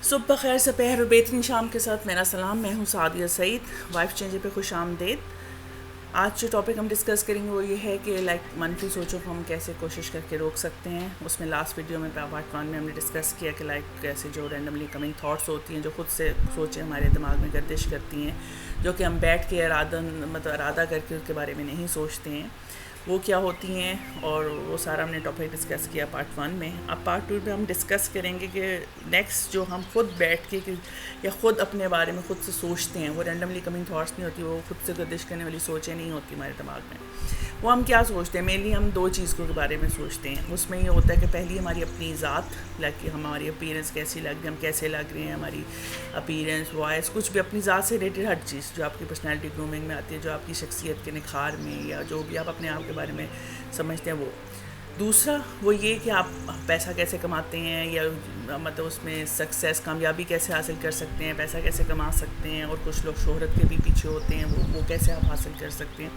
صبح بخیر، سپہر اور بہترین شام کے ساتھ میرا سلام. میں ہوں سعدیہ سعید، وائف چینجر پہ خوش آمدید. آج جو ٹاپک ہم ڈسکس کریں گے وہ یہ ہے کہ منفی سوچوں کو ہم کیسے کوشش کر کے روک سکتے ہیں. اس میں لاسٹ ویڈیو میں پارٹ 1 میں ہم نے ڈسکس کیا کہ کیسے جو رینڈملی کمنگ تھاٹس ہوتی ہیں، جو خود سے سوچیں ہمارے دماغ میں گردش کرتی ہیں، جو کہ ہم بیٹھ کے ارادہ کر کے اس کے بارے میں نہیں سوچتے ہیں، وہ کیا ہوتی ہیں. اور وہ سارا ہم نے ٹاپک ڈسکس کیا پارٹ 1 میں. اب پارٹ 2 میں ہم ڈسکس کریں گے کہ نیکسٹ جو ہم خود بیٹھ کے یا خود اپنے بارے میں خود سے سوچتے ہیں، وہ رینڈملی کمنگ تھاٹس نہیں ہوتی، وہ خود سے گردش کرنے والی سوچیں نہیں ہوتی ہمارے دماغ میں. وہ ہم کیا سوچتے ہیں؟ مینلی ہم دو چیزوں کے بارے میں سوچتے ہیں. اس میں یہ ہوتا ہے کہ پہلی ہماری اپنی ذات، کہ ہماری اپیرنس کیسی لگ رہی ہے، ہم کیسے لگ رہے ہیں، ہماری اپیرنس، وائس، کچھ بھی اپنی ذات سے ریلیٹڈ ہر چیز جو آپ کی پرسنالٹی گرومنگ میں آتی ہے، جو آپ کی شخصیت کے نکھار میں یا جو بھی آپ اپنے آپ کے بارے میں سمجھتے ہیں وہ. دوسرا وہ یہ کہ آپ پیسہ کیسے کماتے ہیں، یا اس میں سکسیس، کامیابی کیسے حاصل کر سکتے ہیں، پیسہ کیسے کما سکتے ہیں. اور کچھ لوگ شہرت کے بھی پیچھے ہوتے ہیں، وہ کیسے آپ حاصل کر سکتے ہیں.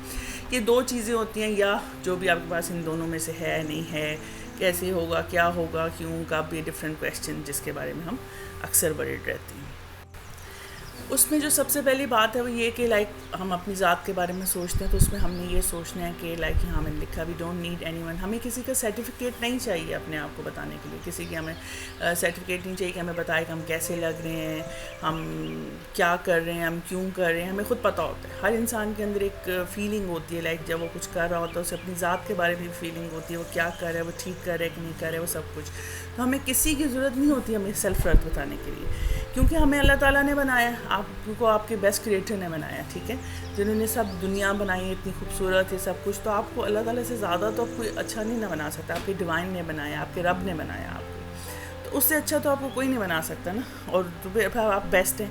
یہ دو چیزیں ہوتی ہیں، یا جو بھی آپ کے پاس ان دونوں میں سے ہے، نہیں ہے، کیسے ہوگا، کیا ہوگا، کیوں کا بھی ڈفرینٹ کویسچن جس کے بارے میں ہم اکثر ورڈ رہتے ہیں. اس میں جو سب سے پہلی بات ہے وہ یہ کہ ہم اپنی ذات کے بارے میں سوچتے ہیں، تو اس میں ہم نے یہ سوچنا ہے کہ یہاں میں نے لکھا we don't need anyone. ہمیں کسی کا سرٹیفکیٹ نہیں چاہیے اپنے آپ کو بتانے کے لیے. کسی کی ہمیں سرٹیفکیٹ نہیں چاہیے کہ ہمیں بتائے کہ ہم کیسے لگ رہے ہیں، ہم کیا کر رہے ہیں، ہم کیوں کر رہے ہیں. ہمیں خود پتہ ہوتا ہے. ہر انسان کے اندر ایک فیلنگ ہوتی ہے، جب وہ کچھ کر رہا ہوتا ہے اسے اپنی ذات کے بارے میں بھی فیلنگ ہوتی ہے، وہ کیا کر رہا ہے، وہ ٹھیک کر رہا ہے کہ نہیں کر رہا ہے، وہ سب کچھ. تو ہمیں کسی کی ضرورت نہیں ہوتی ہمیں سیلف ورتھ بتانے کے لیے، کیونکہ ہمیں اللہ تعالیٰ نے بنایا ہے. آپ کو آپ کے بیسٹ کریٹر نے بنایا، ٹھیک ہے، جنہوں نے سب دنیا بنائی ہے، اتنی خوبصورت ہے سب کچھ. تو آپ کو اللہ تعالیٰ سے زیادہ تو کوئی اچھا نہیں نہ بنا سکتا. آپ کے ڈیوائن نے بنایا، آپ کے رب نے بنایا آپ کو. تو اس سے اچھا تو آپ کو کوئی نہیں بنا سکتا نا. اور پھر آپ بیسٹ ہیں.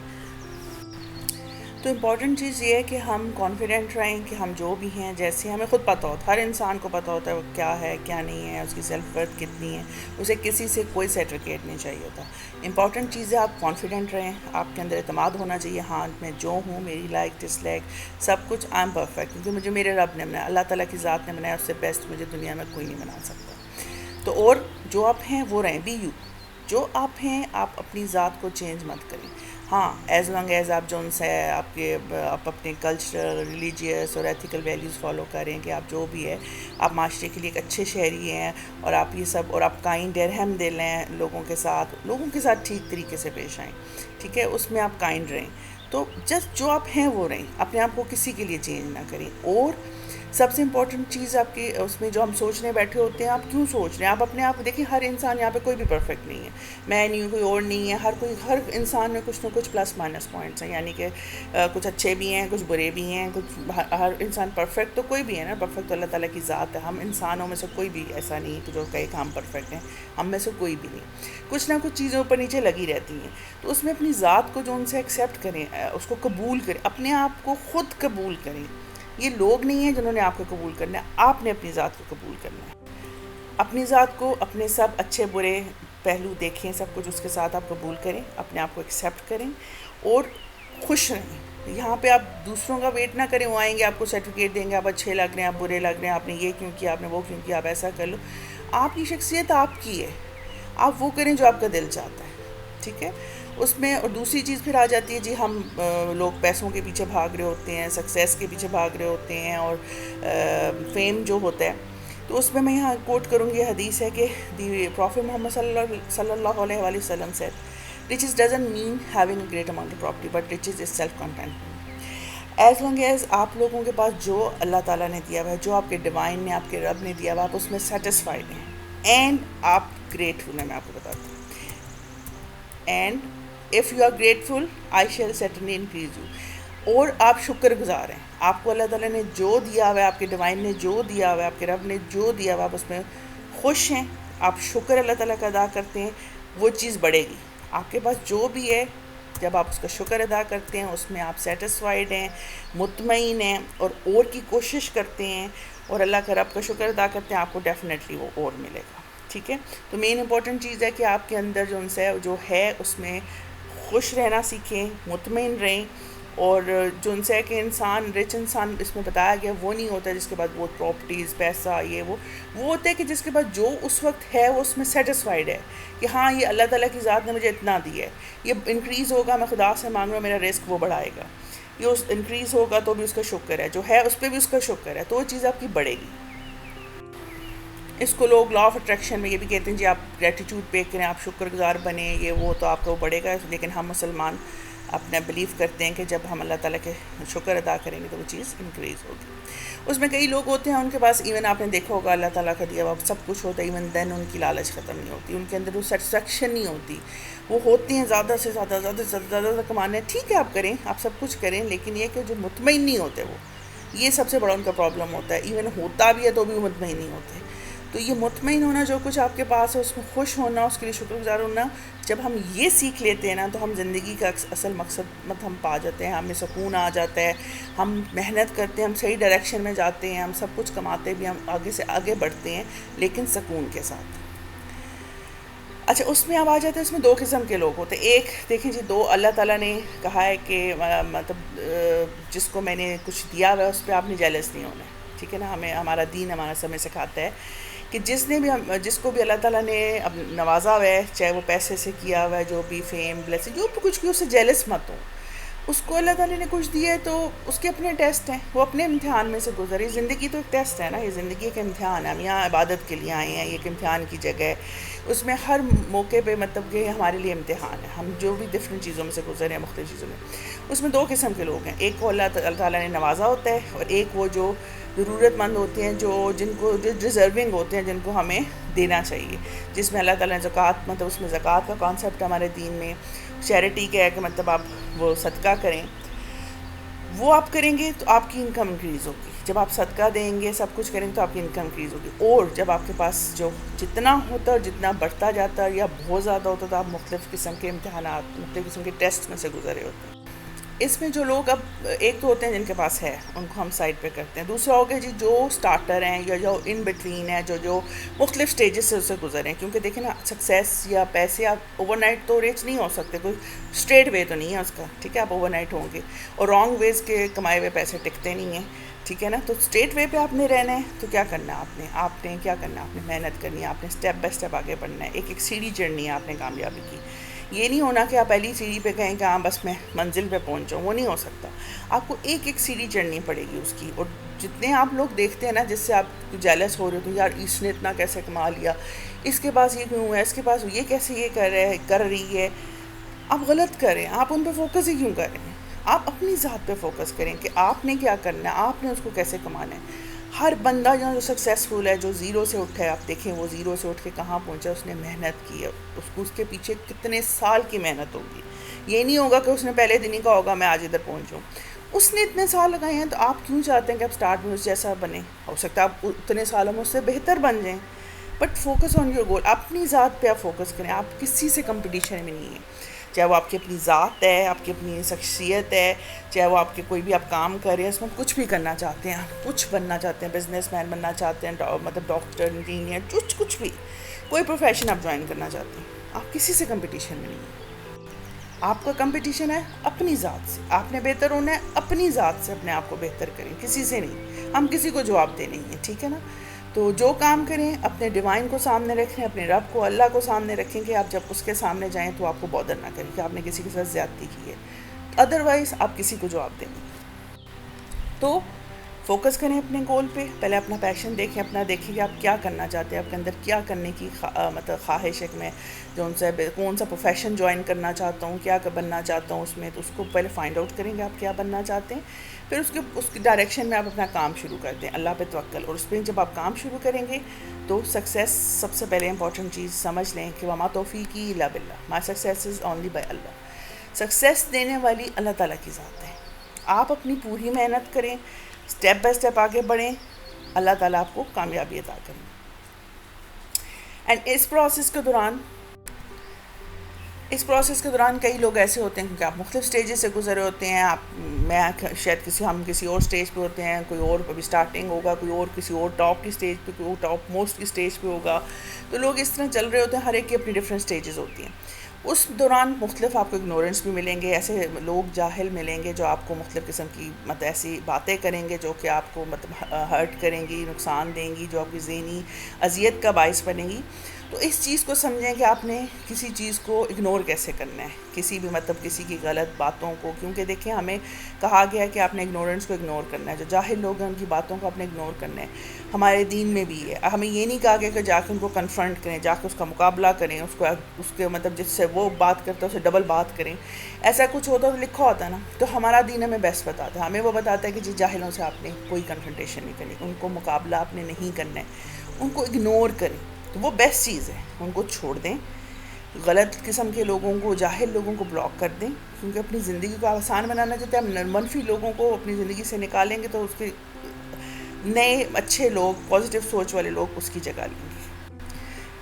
تو امپورٹنٹ چیز یہ ہے کہ ہم کانفیڈنٹ رہیں کہ ہم جو بھی ہیں، جیسے ہمیں خود پتہ ہوتا ہے. ہر انسان کو پتہ ہوتا ہے وہ کیا ہے، کیا نہیں ہے، اس کی سیلف ورتھ کتنی ہے. اسے کسی سے کوئی سرٹیفکیٹ نہیں چاہیے ہوتا. امپورٹنٹ چیز ہے آپ کانفیڈنٹ رہیں، آپ کے اندر اعتماد ہونا چاہیے. ہاں میں جو ہوں، میری لائک ڈس لائک سب کچھ آئی ایم پرفیکٹ، کیونکہ مجھے میرے رب نے بنایا، اللہ تعالیٰ کی ذات نے بنایا. اس سے بیسٹ مجھے دنیا میں کوئی نہیں بنا سکتا. تو اور جو آپ ہیں وہ رہیں، بی یو. جو آپ ہیں آپ اپنی ذات کو چینج مت کریں. ہاں ایز لانگ ایز آپ جو ان سے آپ اپنے کلچرل، ریلیجیس اور ایتھیکل ویلیوز فالو کریں، کہ آپ جو بھی ہے آپ معاشرے کے لیے ایک اچھے شہری ہیں، اور آپ یہ سب، اور آپ کائنڈ رحم دل ہیں لوگوں کے ساتھ ٹھیک طریقے سے پیش آئیں، ٹھیک ہے، اس میں آپ کائنڈ رہیں. تو جسٹ جو آپ ہیں وہ رہیں، اپنے آپ کو کسی کے لیے چینج نہ کریں. اور سب سے امپورٹنٹ چیز آپ کی اس میں جو ہم سوچنے بیٹھے ہوتے ہیں، آپ کیوں سوچ رہے ہیں؟ آپ اپنے آپ دیکھیں، ہر انسان یہاں پہ کوئی بھی پرفیکٹ نہیں ہے. میں نہیں ہوں، کوئی اور نہیں ہے. ہر انسان میں کچھ نہ کچھ پلس مائنس پوائنٹس ہیں، یعنی کہ کچھ اچھے بھی ہیں، کچھ برے بھی ہیں، ہر انسان پرفیکٹ تو کوئی بھی ہے نا. پرفیکٹ تو اللہ تعالیٰ کی ذات ہے. ہم انسانوں میں سے کوئی بھی ایسا نہیں ہے کہ جو کہے کہ ہم پرفیکٹ ہیں. ہم میں سے کوئی بھی نہیں. کچھ نہ کچھ چیزیں اوپر نیچے لگی رہتی ہیں. تو اس میں اپنی ذات کو جو ان سے ایکسیپٹ کریں، اس کو قبول کریں، اپنے آپ کو خود قبول کریں. یہ لوگ نہیں ہیں جنہوں نے آپ کو قبول کرنا ہے، آپ نے اپنی ذات کو قبول کرنا ہے. اپنی ذات کو، اپنے سب اچھے برے پہلو دیکھیں، سب کچھ اس کے ساتھ آپ قبول کریں، اپنے آپ کو ایکسیپٹ کریں اور خوش رہیں. یہاں پہ آپ دوسروں کا ویٹ نہ کریں، وہ آئیں گے آپ کو سرٹیفکیٹ دیں گے، آپ اچھے لگ رہے ہیں، آپ برے لگ رہے ہیں، آپ نے یہ کیوں کیا، آپ نے وہ کیوں کیا، آپ ایسا کر لو. آپ کی شخصیت آپ کی ہے، آپ وہ کریں جو آپ کا دل چاہتا ہے، ٹھیک ہے. اس میں اور دوسری چیز پھر آ جاتی ہے، جی ہم لوگ پیسوں کے پیچھے بھاگ رہے ہوتے ہیں، سکسیس کے پیچھے بھاگ رہے ہوتے ہیں، اور فیم جو ہوتا ہے. تو اس میں یہاں کوٹ کروں گی، حدیث ہے کہ دی پروفٹ محمد صلی اللہ علیہ وآلہ وسلم سے riches doesn't mean having a great amount of property, but riches is self contentment. As long as آپ لوگوں کے پاس جو اللہ تعالیٰ نے دیا ہوا ہے، جو آپ کے ڈیوائن نے، آپ کے رب نے دیا ہوا، آپ اس میں سیٹسفائیڈ ہیں اینڈ آپ گریٹفل ہیں. میں آپ کو بتاتی ہوں. And if you are grateful I shall certainly increase you. اور آپ شکر گزار ہیں. آپ کو اللہ تعالیٰ نے جو دیا ہوا ہے، آپ کے ڈیوائن نے جو دیا ہوا ہے، آپ کے رب نے جو دیا ہوا ہے، آپ اس میں خوش ہیں، آپ شکر اللہ تعالیٰ کا ادا کرتے ہیں، وہ چیز بڑھے گی. آپ کے پاس جو بھی ہے، جب آپ اس کا شکر ادا کرتے ہیں، اس میں آپ سیٹسفائیڈ ہیں، مطمئن ہیں، اور کی کوشش کرتے ہیں، اور اللہ کا رب کا شکر ادا کرتے ہیں، آپ کو ڈیفینیٹلی وہ اور ملے گا. ٹھیک ہے. تو مین امپورٹنٹ چیز ہے کہ آپ کے اندر جو ہے اس میں خوش رہنا سیکھیں، مطمئن رہیں، اور جو ان سے ہے کہ انسان رچ انسان اس میں بتایا گیا وہ نہیں ہوتا جس کے بعد وہ پراپرٹیز پیسہ یہ وہ ہوتا ہے کہ جس کے بعد جو اس وقت ہے وہ اس میں سیٹسفائیڈ ہے کہ ہاں یہ اللہ تعالیٰ کی ذات نے مجھے اتنا دی ہے، یہ انکریز ہوگا میں خدا سے مانگ رہا ہوں، میرا رزق وہ بڑھائے گا، یہ اس انکریز ہوگا تو بھی اس کا شکر ہے، جو ہے اس پہ بھی اس کا شکر ہے، تو وہ چیز آپ کی بڑھے گی۔ اس کو لوگ لا آف اٹریکشن میں یہ بھی کہتے ہیں جی آپ گریٹیٹیوڈ پے کریں، آپ شکر گزار بنیں، یہ وہ تو آپ کو بڑھے گا، لیکن ہم مسلمان اپنا بلیو کرتے ہیں کہ جب ہم اللہ تعالیٰ کے شکر ادا کریں گے تو وہ چیز انکریز ہوگی۔ اس میں کئی لوگ ہوتے ہیں ان کے پاس ایون آپ نے دیکھا ہوگا اللہ تعالیٰ کا دیا ہوا سب کچھ ہوتا ہے، ایون دین ان کی لالچ ختم نہیں ہوتی، ان کے اندر وہ سیٹسفیکشن نہیں ہوتی، وہ ہوتی ہیں زیادہ سے زیادہ کمانے، ٹھیک ہے آپ کریں، آپ سب کچھ کریں، لیکن یہ کہ جو مطمئن نہیں ہوتے وہ، یہ سب سے بڑا ان کا پرابلم ہوتا ہے، ایون ہوتا بھی ہے تو بھی وہ مطمئن نہیں ہوتے۔ تو یہ مطمئن ہونا، جو کچھ آپ کے پاس ہے اس میں خوش ہونا، اس کے لیے شکر گزار ہونا، جب ہم یہ سیکھ لیتے ہیں نا تو ہم زندگی کا اصل مقصد ہم پا جاتے ہیں، ہمیں سکون آ جاتا ہے، ہم محنت کرتے ہیں، ہم صحیح ڈائریکشن میں جاتے ہیں، ہم سب کچھ کماتے بھی، ہم آگے سے آگے بڑھتے ہیں لیکن سکون کے ساتھ۔ اچھا اس میں اب آ جاتے ہیں، اس میں دو قسم کے لوگ ہوتے ہیں۔ ایک دیکھیں جی، دو اللہ تعالیٰ نے کہا ہے کہ مطلب جس کو میں نے کچھ دیا ہوا ہے اس پہ آپ نے جیلس نہیں ہونا ہے، ٹھیک ہے نا، ہمیں ہمارا دین ہمارا سمے سکھاتا ہے کہ جس کو بھی اللہ تعالیٰ نے اب نوازا ہوا ہے، چاہے وہ پیسے سے کیا ہوا ہے، جو بھی فیم بلیسنگ جو بھی کچھ بھی، اس سے جیلس مت ہو۔ اس کو اللہ تعالیٰ نے کچھ دیا ہے تو اس کے اپنے ٹیسٹ ہیں، وہ اپنے امتحان میں سے گزرے۔ زندگی تو ایک ٹیسٹ ہے نا، یہ زندگی ایک امتحان ہے، ہم یہاں عبادت کے لیے آئے ہیں، یہ ایک امتحان کی جگہ ہے، اس میں ہر موقع پہ مطلب کہ ہمارے لیے امتحان ہے، ہم جو بھی ڈفرینٹ چیزوں میں سے گزرے ہیں، مختلف چیزوں میں۔ اس میں دو قسم کے لوگ ہیں، ایک کو اللہ تعالیٰ نے نوازا ہوتا ہے، اور ایک وہ جو ضرورت مند ہوتے ہیں، جو ڈیزرونگ ہوتے ہیں، جن کو ہمیں دینا چاہیے، جس میں اللہ تعالیٰ نے زکوٰۃ، مطلب اس میں زکوٰۃ کا کانسیپٹ ہمارے دین میں، چیریٹی کا ہے کہ مطلب آپ وہ صدقہ کریں، وہ آپ کریں گے تو آپ کی انکم انکریز ہوگی، جب آپ صدقہ دیں گے سب کچھ کریں گے تو آپ کی انکم انکریز ہوگی، اور جب آپ کے پاس جو جتنا ہوتا ہے اور جتنا بڑھتا جاتا ہے یا بہت زیادہ ہوتا ہے تو آپ مختلف قسم کے امتحانات، مختلف قسم کے ٹیسٹ میں سے گزرے ہوتے ہیں۔ اس میں جو لوگ اب ایک تو ہوتے ہیں جن کے پاس ہے، ان کو ہم سائڈ پہ کرتے ہیں، دوسرا ہو گیا جی جو سٹارٹر ہیں یا جو ان بٹوین ہیں، جو مختلف سٹیجز سے اسے گزرے ہیں، کیونکہ دیکھیں نا سکسیس یا پیسے آپ اوور نائٹ تو ریچ نہیں ہو سکتے، کوئی اسٹریٹ وے تو نہیں ہے اس کا، ٹھیک ہے، آپ اوور نائٹ ہوں گے، اور رانگ ویز کے کمائے ہوئے پیسے ٹکتے نہیں ہیں، ٹھیک ہے نا، تو اسٹریٹ وے پہ آپ نے رہنا ہے تو کیا کرنا ہے آپ نے کیا کرنا ہے، آپ نے محنت کرنی ہے، آپ نے اسٹیپ بائی اسٹیپ آگے بڑھنا ہے، ایک ایک سیڑھی چڑھنی ہے آپ نے کامیابی کی۔ یہ نہیں ہونا کہ آپ پہلی سیڑھی پہ کہیں کہ ہاں بس میں منزل پہ پہنچ جاؤں، وہ نہیں ہو سکتا، آپ کو ایک ایک سیڑھی چڑھنی پڑے گی اس کی۔ اور جتنے آپ لوگ دیکھتے ہیں نا جس سے آپ جیلس ہو رہے ہو تو یار اس نے اتنا کیسے کما لیا، اس کے پاس یہ کیوں ہے، اس کے پاس یہ کیسے یہ کر رہی ہے، آپ غلط کریں، آپ ان پہ فوکس ہی کیوں کریں، آپ اپنی ذات پہ فوکس کریں کہ آپ نے کیا کرنا ہے، آپ نے اس کو کیسے کمانا ہے۔ ہر بندہ جو سکسیزفل ہے، جو زیرو سے اٹھا ہے، آپ دیکھیں وہ زیرو سے اٹھ کے کہاں پہنچا، اس نے محنت کی ہے، اس کے پیچھے کتنے سال کی محنت ہوگی، یہ نہیں ہوگا کہ اس نے پہلے دن ہی کہا ہوگا میں آج ادھر پہنچوں، اس نے اتنے سال لگائے ہیں، تو آپ کیوں چاہتے ہیں کہ آپ سٹارٹ میں اس جیسا بنیں، ہو سکتا ہے آپ اتنے سالوں میں اس سے بہتر بن جائیں، but focus on your goal, اپنی ذات پہ آپ فوکس کریں، آپ کسی سے کمپٹیشن میں نہیں ہیں، چاہے وہ آپ کی اپنی ذات ہے، آپ کی اپنی شخصیت ہے، چاہے وہ آپ کے کوئی بھی آپ کام کر رہے ہیں، اس میں کچھ بھی کرنا چاہتے ہیں، کچھ بننا چاہتے ہیں، بزنس مین بننا چاہتے ہیں، مطلب ڈاکٹر، انجینئر، کچھ بھی، کوئی پروفیشن آپ جوائن کرنا چاہتے ہیں، آپ کسی سے کمپٹیشن میں نہیں ہیں، آپ کا کمپٹیشن ہے اپنی ذات سے، آپ نے بہتر ہونا ہے اپنی ذات سے، اپنے آپ کو بہتر کریں، کسی سے نہیں، ہم کسی کو جواب دے نہیں ہیں، ٹھیک ہے نا، تو جو کام کریں اپنے ڈیوائن کو سامنے رکھیں، اپنے رب کو، اللہ کو سامنے رکھیں کہ آپ جب اس کے سامنے جائیں تو آپ کو بودر نہ کریں کہ آپ نے کسی کے ساتھ زیادتی کی ہے، ادروائز آپ کسی کو جواب دیں گے۔ تو فوکس کریں اپنے گول پہ، پہلے اپنا پیشن دیکھیں، اپنا دیکھیں کہ آپ کیا کرنا چاہتے ہیں، آپ کے اندر کیا کرنے کی مطلب خواہش ہے کہ میں جو ان سے کون سا پروفیشن جوائن کرنا چاہتا ہوں، کیا بننا چاہتا ہوں اس میں، تو اس کو پہلے فائنڈ آؤٹ کریں گے آپ کیا بننا چاہتے ہیں، پھر اس کی ڈائریکشن میں آپ اپنا کام شروع کر دیں، اللہ پہ توکل، اور اس پہ جب آپ کام شروع کریں گے تو سکسیس سب سے پہلے امپورٹنٹ چیز سمجھ لیں کہ وما توفیقی الا باللہ، my success is only by اللہ، سکسیس دینے والی اللہ تعالیٰ کی ذات ہے، آپ اپنی پوری محنت کریں، اسٹیپ بائی اسٹیپ آگے بڑھیں، اللہ تعالیٰ آپ کو کامیابی عطا کریں۔ اینڈ اس پروسیس کے دوران کئی لوگ ایسے ہوتے ہیں کیونکہ آپ مختلف سٹیجز سے گزرے ہوتے ہیں، ہم کسی اور سٹیج پہ ہوتے ہیں، کوئی اور ابھی سٹارٹنگ ہوگا، کوئی اور کسی اور ٹاپ کی سٹیج پہ، کوئی ٹاپ موسٹ کی سٹیج پہ ہوگا، تو لوگ اس طرح چل رہے ہوتے ہیں، ہر ایک کی اپنی ڈفرینٹ سٹیجز ہوتی ہیں۔ اس دوران مختلف آپ کو اگنورنس بھی ملیں گے، ایسے لوگ جاہل ملیں گے جو آپ کو مختلف قسم کی ایسی باتیں کریں گے جو کہ آپ کو ہرٹ کریں گی، نقصان دیں گی، جو آپ کی ذہنی اذیت کا باعث بنے گی. تو اس چیز کو سمجھیں کہ آپ نے کسی چیز کو اگنور کیسے کرنا ہے، کسی بھی کسی کی غلط باتوں کو، کیونکہ دیکھیں ہمیں کہا گیا ہے کہ آپ نے اگنورنس کو اگنور کرنا ہے، جو جاہل لوگ ہیں ان کی باتوں کو آپ نے اگنور کرنا ہے. ہمارے دین میں بھی ہے، ہمیں یہ نہیں کہا گیا کہ جا کے ان کو کنفرنٹ کریں، جا کے اس کا مقابلہ کریں، اس کے جس سے وہ بات کرتا ہے اسے ڈبل بات کریں. ایسا کچھ ہوتا تو لکھا ہوتا ہے نا. تو ہمارا دین ہمیں بیسٹ بتاتا ہے، ہمیں وہ بتاتا ہے کہ جی جاہلوں سے آپ نے کوئی کنفرنٹیشن نہیں کرنی، ان کو مقابلہ آپ نے نہیں کرنا ہے، ان کو اگنور کریں. تو وہ بیسٹ چیز ہے، ان کو چھوڑ دیں، غلط قسم کے لوگوں کو، جاہل لوگوں کو بلاک کر دیں، کیونکہ اپنی زندگی کو آسان بنانا چاہتے ہیں. ہم منفی لوگوں کو اپنی زندگی سے نکالیں گے تو اس کے نئے اچھے لوگ، پازیٹیو سوچ والے لوگ اس کی جگہ لیں گے.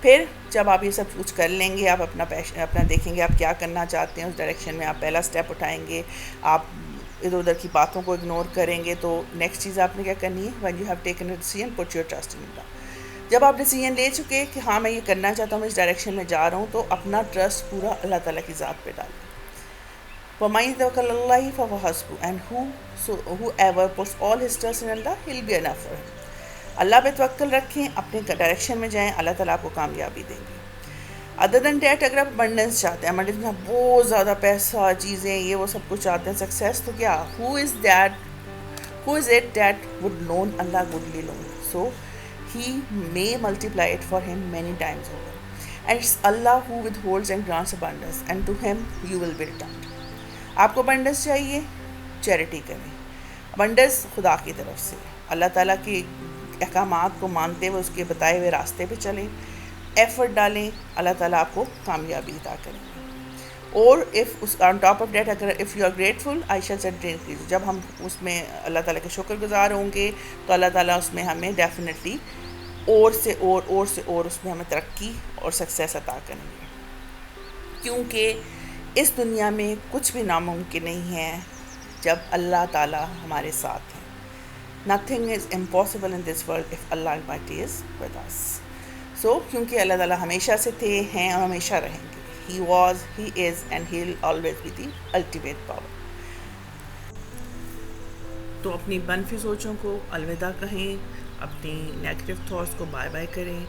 پھر جب آپ یہ سب کچھ کر لیں گے، آپ اپنا دیکھیں گے آپ کیا کرنا چاہتے ہیں، اس ڈائریکشن میں آپ پہلا سٹیپ اٹھائیں گے. آپ ادھر ادھر کی باتوں کو اگنور کریں گے. تو نیکسٹ چیز آپ نے کیا کرنی ہے، when you have taken a decision put your trust in Allah. جب آپ ڈیسیجن لے چکے کہ ہاں میں یہ کرنا چاہتا ہوں، میں اس ڈائریکشن میں جا رہا ہوں، تو اپنا ٹرسٹ پورا اللہ تعالیٰ کی ذات پہ ڈالیں. وَمَن يَتَوَكَّلْ عَلَى اللَّهِ فَهُوَ حَسْبُهُ. And whoever puts all his trust in Allah, he'll be enough for him. اللہ پہ توکل رکھیں، اپنے ڈائریکشن میں جائیں، اللہ تعالیٰ آپ کو کامیابی دیں گے. ادر دین دیٹ، اگر آپ ابنڈنس چاہتے ہیں، ابنڈنس میں بہت زیادہ پیسہ، چیزیں، یہ وہ سب کچھ چاہتے ہیں، سکسیس، تو کیا who is it that would known Allah goodly known. So he may multiply it for him many times over. And it's Allah who withholds and grants abundance, and to him you will be returned. آپ کو abundance چاہیے، charity کریں. Abundance خدا کی طرف سے، اللہ تعالیٰ کی احکامات کو مانتے ہوئے اس کے بتائے ہوئے راستے پہ چلیں، ایفرٹ ڈالیں، اللہ تعالیٰ آپ کو کامیابی عطا کریں گے. اور آن ٹاپ آف دیٹ، اگر you are grateful I shall certainly increase. جب ہم اس میں اللہ تعالیٰ کے شکر گزار ہوں گے تو اللہ تعالیٰ اس میں ہمیں ڈیفینیٹلی اور سے اور اس میں ہمیں ترقی اور سکسیس عطا کریں گے. کیونکہ اس دنیا میں کچھ بھی ناممکن نہیں ہے جب اللہ تعالیٰ ہمارے ساتھ ہیں. Nothing is impossible in this world if Allah Almighty is with us. So کیونکہ اللہ تعالیٰ ہمیشہ سے تھے، ہیں اور ہمیشہ رہیں گے. He was, He is and He'll always be the ultimate power. تو اپنی منفی سوچوں کو الوداع کہیں، اپنی نیگیٹو تھاٹس کو بائے بائے کریں،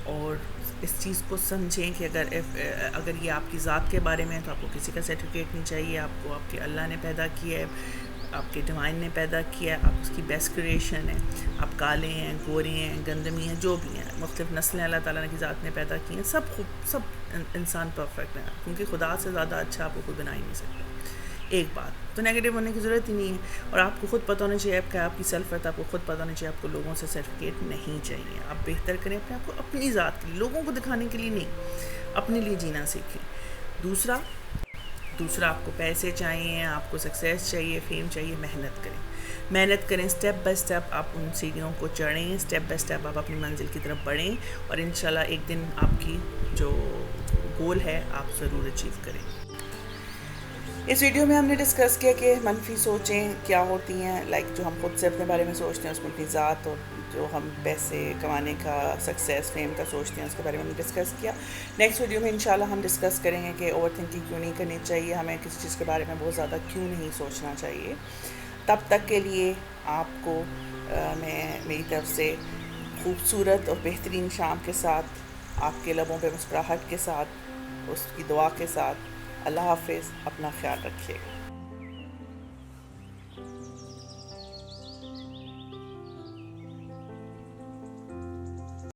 اور اس چیز کو سمجھیں کہ اگر یہ آپ کی ذات کے بارے میں ہے تو آپ کو کسی کا سرٹیفکیٹ نہیں چاہیے. آپ کو آپ کے اللہ نے پیدا کیا ہے، آپ کے ڈیوائن نے پیدا کیا ہے، آپ اس کی بیسٹ کریشن ہے. آپ کالے ہیں، گورے ہیں، گندمی ہیں، جو بھی ہیں، مختلف نسلیں اللہ تعالیٰ کی ذات نے پیدا کی ہیں. سب انسان پرفیکٹ ہیں، کیونکہ خدا سے زیادہ اچھا آپ کو کوئی بنا ہی نہیں سکتا. ایک بات تو نیگیٹو ہونے کی ضرورت ہی نہیں ہے. اور آپ کو خود پتہ ہونا چاہیے آپ کی سیلف ورتھ، آپ کو خود پتہ ہونا چاہیے آپ کو لوگوں سے سرٹیفکیٹ نہیں چاہیے. آپ بہتر کریں اپنے آپ کو، اپنی ذات کے لیے، لوگوں کو دکھانے کے لیے نہیں، اپنے لیے جینا سیکھیں. دوسرا آپ کو پیسے چاہیے، آپ کو سکسیس چاہیے، فیم چاہیے، محنت کریں اسٹیپ بائی اسٹیپ. آپ ان سیڑھیوں کو چڑھیں، اسٹیپ بائی اسٹیپ آپ اپنی منزل کی طرف بڑھیں، اور انشاءاللہ ایک دن آپ کی جو گول ہے آپ ضرور اچیو کریں. اس ویڈیو میں ہم نے ڈسکس کیا کہ منفی سوچیں کیا ہوتی ہیں، جو ہم خود سے اپنے بارے میں سوچتے ہیں اس میں اپنی ذات، اور جو ہم پیسے کمانے کا، سکسیس، فیم کا سوچتے ہیں اس کے بارے میں ہم نے ڈسکس کیا. نیکسٹ ویڈیو میں انشاءاللہ ہم ڈسکس کریں گے کہ اوور تھنکنگ کیوں نہیں کرنی چاہیے، ہمیں کسی چیز کے بارے میں بہت زیادہ کیوں نہیں سوچنا چاہیے. تب تک کے لیے آپ کو میں میری طرف سے خوبصورت اور بہترین شام کے ساتھ، آپ کے لبوں پہ مسکراہٹ کے ساتھ، اس کی دعا کے ساتھ، اللہ حافظ. اپنا خیال رکھیے گا.